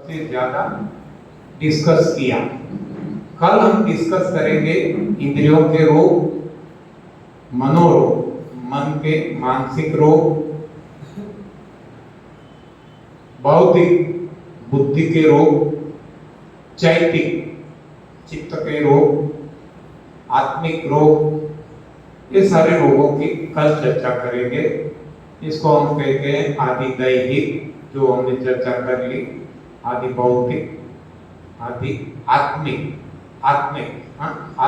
सबसे ज्यादा डिस्कस किया। कल हम डिस्कस करेंगे इंद्रियों के रोग, मनोरोग, मन के मानसिक रोग, बौद्धिक बुद्धि के रोग, चैतिक चित्त के रोग, आत्मिक रोग, ये सारे रोगों की कल चर्चा करेंगे। इसको हम कहते हैं आदि दैहिक, जो हमने चर्चा कर ली, आदि बौद्धिक, आदि आत्मिक।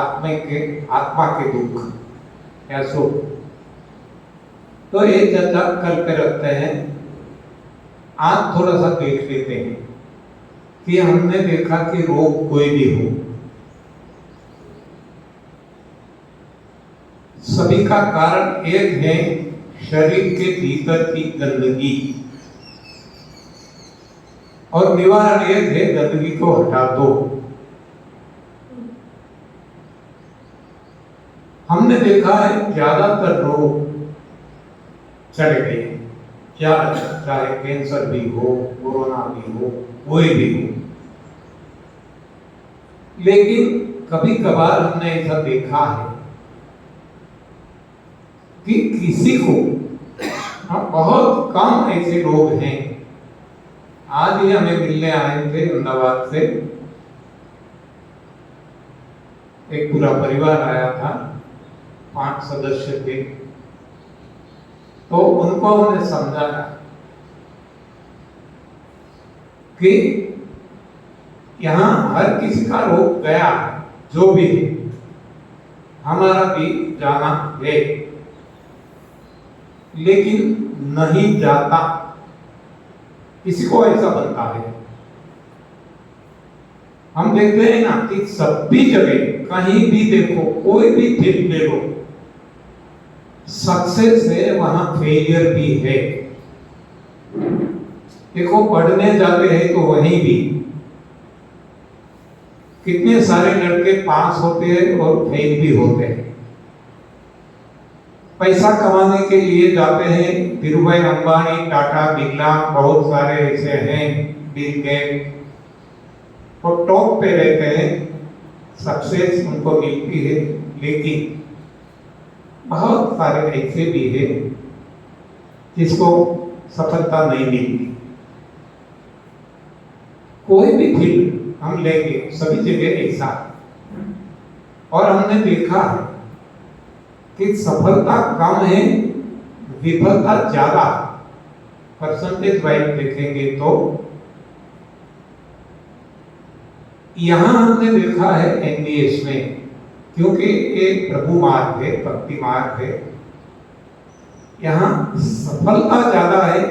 आत्मा के दुख या सुख। तो ये चर्चा कल पे रखते हैं। आज थोड़ा सा देख लेते हैं कि हमने देखा कि रोग कोई भी हो, सभी का कारण एक है, शरीर के भीतर की गंदगी, और निवारण एक है, गंदगी को हटा दो। हमने देखा है ज्यादातर रोग चले गए, चाहे कैंसर भी हो, कोरोना भी हो, कोई भी हो। लेकिन कभी कभार हमने ऐसा देखा है कि किसी को, बहुत कम ऐसे लोग हैं। आज ही हमें मिलने आए थे अहमदाबाद से, एक पूरा परिवार आया था, 5 सदस्य थे। तो उनको हमने समझाया कि यहां हर किसी का रोग गया, जो भी है, हमारा भी जाना है, लेकिन नहीं जाता। किसी को ऐसा बनता है। हम देखते हैं ना कि सभी जगह, कहीं भी देखो, कोई भी फील्ड ले लो, सक्सेस है, वहां फेलियर भी है। देखो पढ़ने जाते हैं तो वहीं भी कितने सारे लड़के पास होते हैं और फेल भी होते हैं। पैसा कमाने के लिए जाते हैं, धीरूभाई अंबानी, टाटा, बिरला, बहुत सारे ऐसे हैं, बिल गेट्स, वो टॉप पे रहते हैं, सक्सेस उनको मिलती है। लेकिन बहुत सारे ऐसे भी हैं जिसको सफलता नहीं मिलती। कोई भी फील्ड हम लेंगे, सभी जगह ऐसा। और हमने देखा है कि सफलता कम है, विफलता ज्यादा। परसेंटेज वाइज देखेंगे तो यहां हमने देखा है एमबीएस में, क्योंकि ये प्रभु मार्ग है, भक्ति मार्ग है, यहां सफलता ज्यादा है,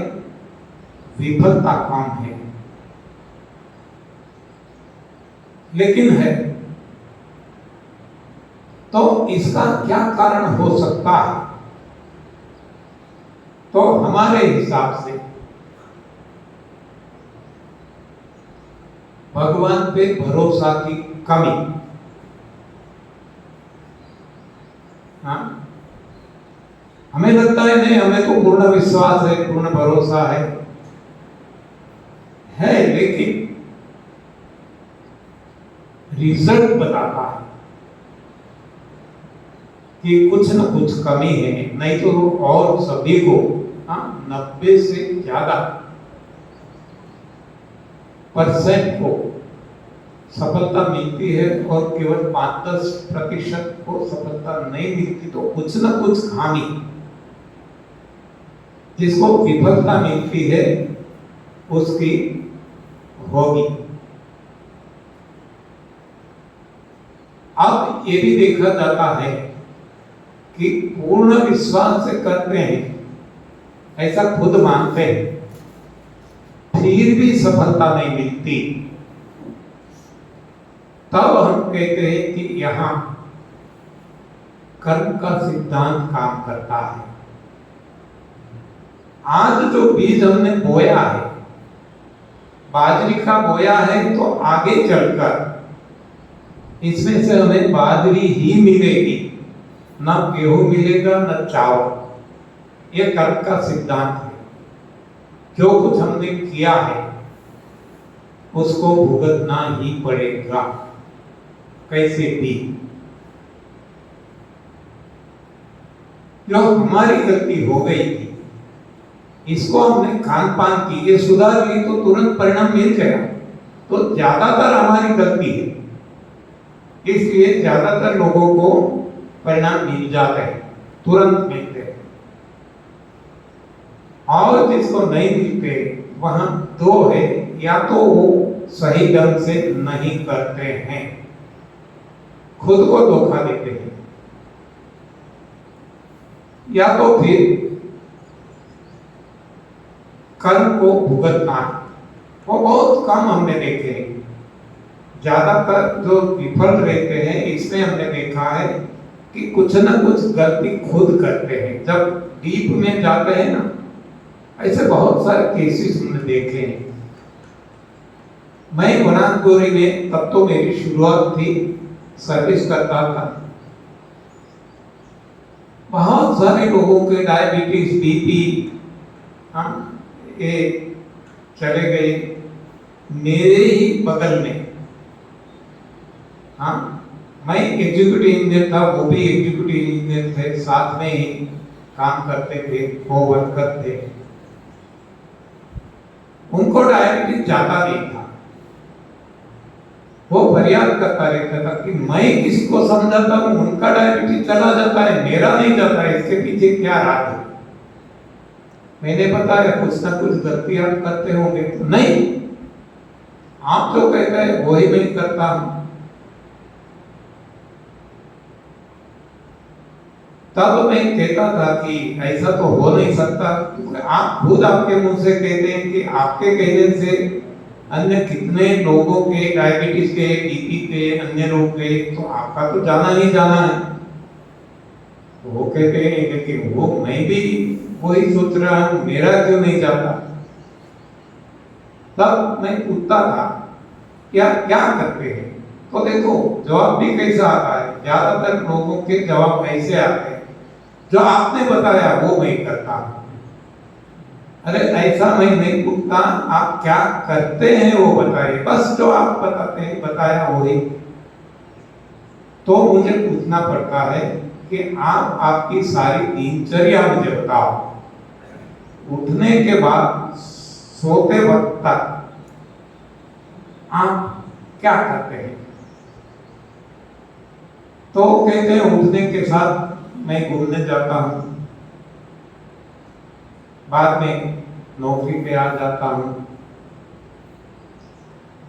विफलता कम है। लेकिन है, तो इसका क्या कारण हो सकता है? तो हमारे हिसाब से भगवान पे भरोसा की कमी। हाँ, हमें लगता है नहीं, हमें तो पूर्ण विश्वास है, पूर्ण भरोसा है, लेकिन रिजल्ट बताता है कि कुछ न कुछ कमी है। नहीं तो और सभी को 90 से ज्यादा % को सफलता मिलती है और केवल 5-10% को सफलता नहीं मिलती। तो कुछ न कुछ खामी, जिसको विफलता मिलती है, उसकी होगी। अब ये भी देखा जाता है कि पूर्ण विश्वास से करते हैं, ऐसा खुद मानते हैं, फिर भी सफलता नहीं मिलती, तब हम कहते हैं कि यहां कर्म का सिद्धांत काम करता है। आज जो बीज हमने बोया है, बाजरी का बोया है, तो आगे चलकर इसमें से हमें बाजरी ही मिलेगी, न गेहूं मिलेगा, न चावल। ये कर्म का सिद्धांत है। जो कुछ हमने किया है, उसको भुगतना ही पड़ेगा कैसे भी। जो हमारी गलती हो गई थी, इसको हमने खान पान की, ये सुधार ली तो तुरंत परिणाम मिल गया। तो ज्यादातर हमारी गलती है, इसलिए ज्यादातर लोगों को परिणाम मिल जाते हैं, तुरंत मिलते हैं। और जिसको नहीं मिलते वहां दो है, या तो वो सही ढंग से नहीं करते हैं, खुद को धोखा देते हैं, या तो फिर कर्म को भुगतना है। वो बहुत कम हमने देखे हैं। ज्यादातर जो विफल रहते हैं इसमें हमने देखा है कि कुछ ना कुछ गलती खुद करते हैं। जब डीप में जाते हैं ना, ऐसे बहुत सारे केसेस हमने देखे हैं। मैं वनानगोरी में, तब तो मेरी शुरुआत थी, सर्विस करता था। बहुत सारे लोगों के डायबिटीज, बीपी, ये चले गए। मेरे ही बगल में, मैं एग्जीक्यूटिव इंजीनियर था, वो भी एग्जीक्यूटिव इंजीनियर थे, साथ में ही काम करते थे, वो वर्कर थे। उनको डायबिटीज जाता नहीं था। वो फरियाद करता रहता था कि मैं किसको समझाता हूँ, उनका डायबिटीज चला जाता है, मेरा नहीं जाता है, इसके पीछे क्या राज है। मैंने बताया कुछ ना कुछ गलती आप करते होंगे। तो नहीं, आप जो कहते हैं वही मैं करता हूं। तब मैं कहता था कि ऐसा तो हो नहीं सकता, क्योंकि आप खुद आपके मुंह से कहते हैं कि आपके कहने से अन्य कितने लोगों के डायबिटीज के, बीपी के, अन्य रोग के, तो आपका तो जाना ही जाना है। तो वो कहते हैं लेकिन वो मैं भी वही सोच रहा हूं, मेरा क्यों नहीं जाता। तब मैं पूछता था क्या क्या करते हैं। तो देखो जवाब भी कैसा आता है, ज्यादातर लोगों के जवाब ऐसे आते हैं, जो आपने बताया वो मैं करता हूं। अरे ऐसा मैं नहीं पूछता, आप क्या करते हैं वो बताइए, बस जो आप बताते हैं बताया वही। तो मुझे पूछना पड़ता है कि आप आपकी सारी दिनचर्या मुझे बताओ, उठने के बाद सोते वक्त तक आप क्या करते हैं। तो कहते हैं उठने के साथ मैं घूमने जाता हूं, बाद में नौकरी पे आ जाता हूं,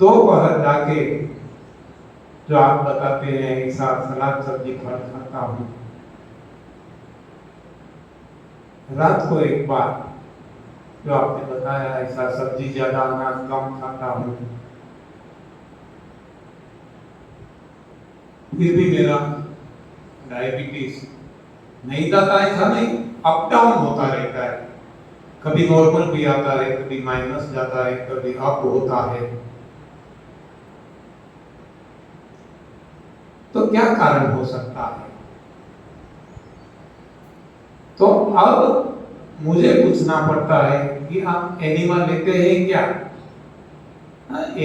दोपहर जाके जो आप बताते हैं ऐसा सलाद सब्जी फल खाता हूं, रात को एक बार जो आपने बताया ऐसा सब्जी ज्यादा अनाज कम खाता हूं। फिर भी मेरा डायबिटीज नहीं जाता, ऐसा नहीं, अप डाउन होता रहता है। कभी नॉर्मल भी आता है, कभी माइनस जाता है, कभी अप होता है। तो क्या कारण हो सकता है। तो अब मुझे पूछना पड़ता है कि आप एनिमा लेते हैं क्या।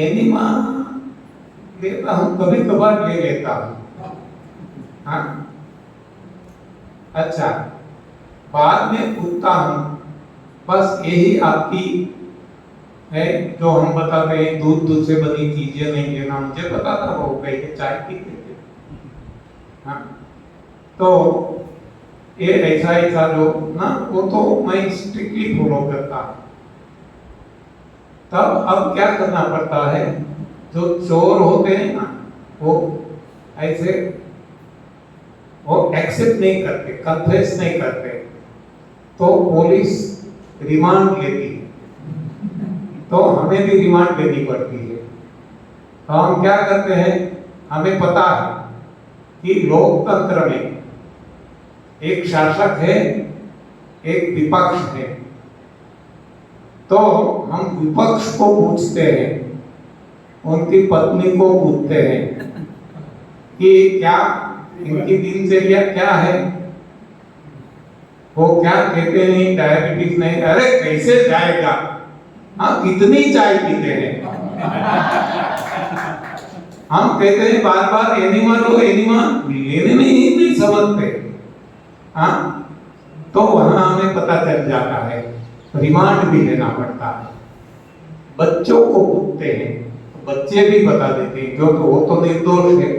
एनिमा लेता हूं, कभी कभार ले लेता हूं। हाँ, अच्छा, बाद में पूछता हूं, बस यही आपकी है जो हम बताते हैं दूध से बनी चीजें नहीं लेना। मुझे पता था वो कहीं चाय पीते थे। हाँ, तो ये ऐसा जो ना, वो तो मैं स्ट्रिक्टली फॉलो करता। तब अब क्या करना पड़ता है, जो चोर होते हैं ना, वो ऐसे वो एक्सेप्ट नहीं करते, कन्फेस नहीं करते, तो पुलिस रिमांड लेती है, तो हमें भी रिमांड देनी पड़ती है। तो हम क्या करते हैं, हमें पता है कि लोकतंत्र में एक शासक है, एक विपक्ष है। तो हम विपक्ष को पूछते हैं, उनकी पत्नी को पूछते हैं कि क्या इनकी दिनचर्या क्या है। वो क्या कहते हैं, डायबिटीज नहीं। अरे कैसे जाएगा, हाँ कितनी चाय पीते हैं, हम कहते हैं बार बार एनिमल हो एनिमल, लेने में ही नहीं समझते। हाँ, तो वहां हमें पता चल जाता है, रिमांड भी लेना पड़ता है। बच्चों को पूछते हैं तो बच्चे भी बता देते हैं क्योंकि वो तो निर्दोष है।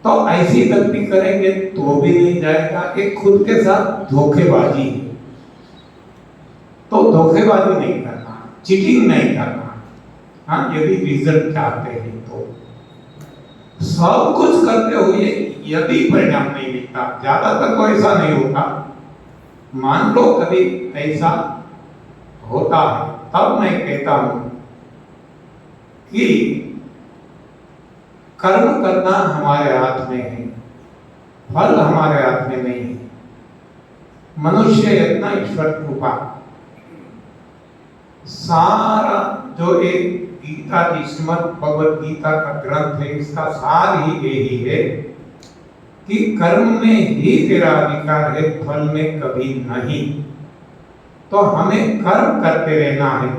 तो ऐसी गलती करेंगे तो भी नहीं जाएगा, एक खुद के साथ धोखेबाजी है। तो धोखेबाजी नहीं करना, चीटिंग नहीं करना। हाँ, यदि रिजल्ट चाहते हैं तो सब कुछ करते हुए यदि परिणाम नहीं मिलता, ज्यादातर तो ऐसा नहीं होता, मान लो कभी ऐसा होता है, तब मैं कहता हूं कि कर्म करना हमारे हाथ में है, फल हमारे हाथ में नहीं है। मनुष्य इतना ईश्वर कृपा, सारा जो एक गीता की श्रीमद् भगवद गीता का ग्रंथ है, इसका सार ही यही है कि कर्म में ही तेरा अधिकार है, फल में कभी नहीं। तो हमें कर्म करते रहना है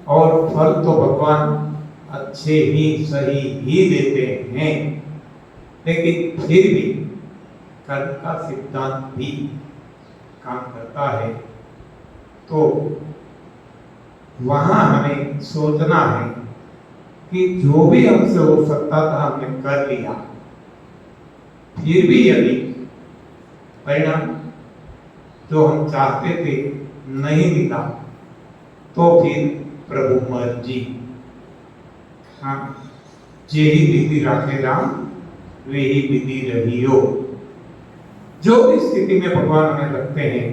और फल तो भगवान अच्छे ही सही ही देते हैं। लेकिन फिर भी कर्म का सिद्धांत भी काम करता है। तो वहां हमें सोचना है कि जो भी हमसे हो सकता था हमने कर लिया, फिर भी यदि परिणाम जो हम चाहते थे नहीं मिला तो फिर प्रभु मर्जी। हाँ, जे ही विधि राखे राम वे ही विधि रहियो। जो भी स्थिति में भगवान हमें रखते हैं,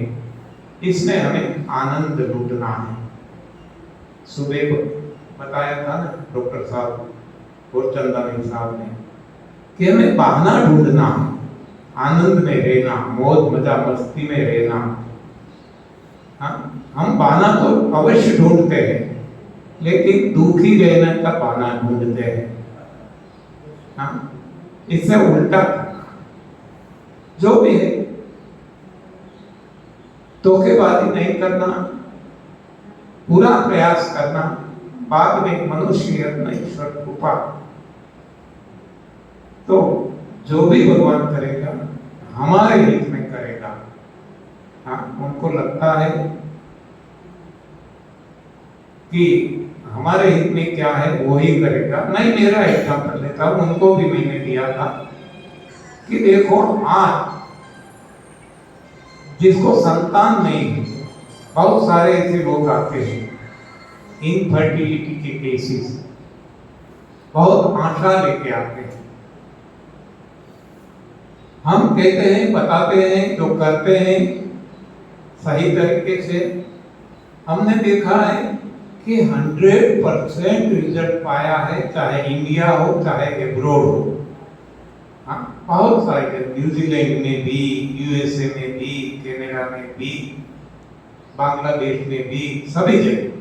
इसमें हमें आनंद लूटना है। सुबह को बताया था ना डॉक्टर साहब और चंदन साहब ने कि हमें बहाना ढूंढना है, आनंद में रहना, मौज मजा मस्ती में रहना। हाँ, हम बहाना तो अवश्य ढूंढते हैं, लेकिन दुखी रहने का बहाना ढूंढते हैं। हाँ, इससे उल्टा जो भी है, धोखेबाजी नहीं करना, पूरा प्रयास करना, बाद में मनुष्य अपना ईश्वर कृपा। तो जो भी भगवान करेगा हमारे हित में करेगा। हाँ, उनको लगता है कि हमारे हित में क्या है वो ही करेगा। नहीं, मेरा एग्जाम्पल लेता हूं, उनको भी मैंने दिया था कि देखो आज जिसको संतान नहीं है, बहुत सारे ऐसे लोग आते हैं इनफर्टिलिटी के केसेस, बहुत आशा लेके आते हैं। हम कहते हैं, बताते हैं, जो करते हैं सही तरीके से, हमने देखा है कि 100% रिजल्ट पाया है, चाहे इंडिया हो चाहे एब्रोड हो। हाँ, बहुत सारे, न्यूजीलैंड में भी, यूएसए में भी, कनाडा में भी, बांग्लादेश में भी, सभी जगह।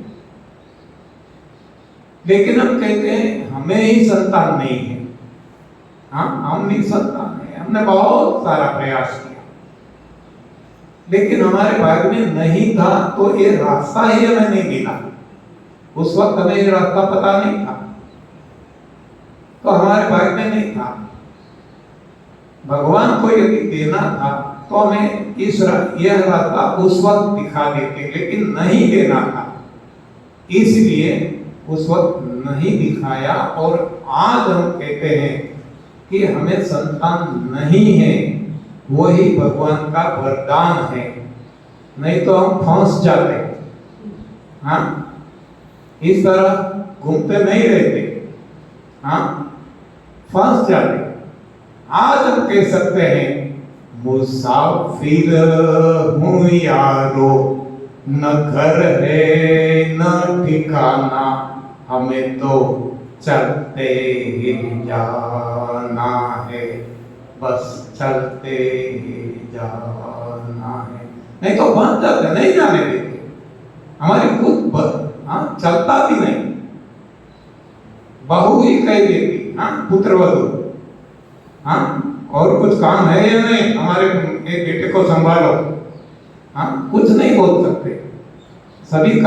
लेकिन हम कहते हैं हमें ही संतान नहीं है। हाँ, हम नहीं संतान है, हमने बहुत सारा प्रयास किया, लेकिन हमारे भाग्य में नहीं था, तो ये रास्ता ही हमें नहीं मिला। उस वक्त हमें ये रास्ता पता नहीं था, तो हमारे भाग्य में नहीं था। भगवान को यदि देना था तो हमें यह रास्ता उस वक्त दिखा देते, लेकिन नहीं देना था, इसलिए उस वक्त नहीं दिखाया। और आज हम कहते हैं कि हमें संतान नहीं है, वही भगवान का वरदान है, नहीं तो हम फंस जाते। हाँ, इस तरह घूमते नहीं रहते, हाँ, फंस जाते। आज हम कह सकते हैं मुसाफिर हूँ यारो, न घर है न ठिकाना, हमें तो चलते ही जाना है, बस चलते ही जाना है। नहीं तो बंद जाते, नहीं जाने देते, हमारी खुद चलता भी नहीं, बहू ही कह देती, हाँ, पुत्रवधू, हाँ, और कुछ काम है या नहीं, हमारे एक बेटे को संभालो। हाँ, कुछ नहीं बोल सकते, सभी